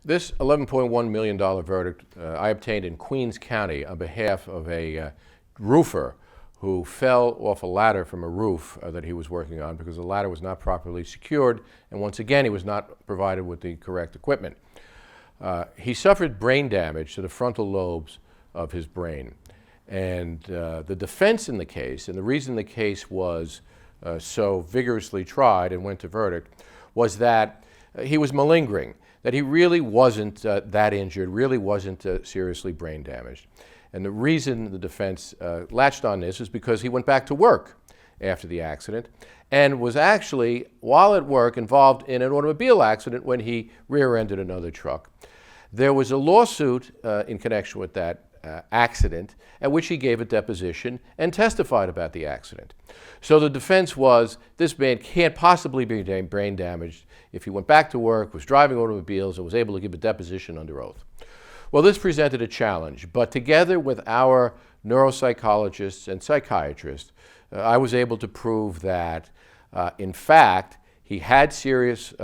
This $11.1 million verdict I obtained in Queens County on behalf of a roofer who fell off a ladder from a roof that he was working on because the ladder was not properly secured, and once again he was not provided with the correct equipment. He suffered brain damage to the frontal lobes of his brain, and the defense in the case, and the reason the case was so vigorously tried and went to verdict, was that he was malingering, that he really wasn't that injured, really wasn't seriously brain damaged. And the reason the defense latched on this is because he went back to work after the accident and was actually, while at work, involved in an automobile accident when he rear-ended another truck. There was a lawsuit in connection with that accident at which he gave a deposition and testified about the accident. So the defense was, this man can't possibly be brain damaged if he went back to work, was driving automobiles, and was able to give a deposition under oath. Well, this presented a challenge, but together with our neuropsychologists and psychiatrists, I was able to prove that, in fact, he had serious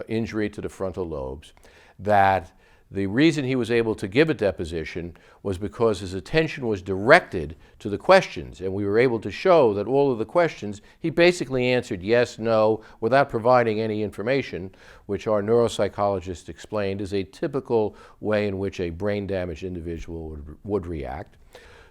injury to the frontal lobes, that the reason he was able to give a deposition was because his attention was directed to the questions, and we were able to show that all of the questions he basically answered yes, no, without providing any information, which our neuropsychologist explained is a typical way in which a brain-damaged individual would react.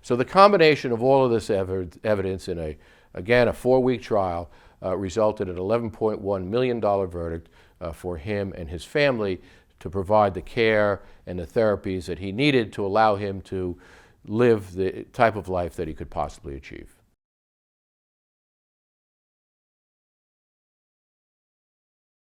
So the combination of all of this evidence in again, a 4-week trial resulted in an $11.1 million verdict for him and his family to provide the care and the therapies that he needed to allow him to live the type of life that he could possibly achieve.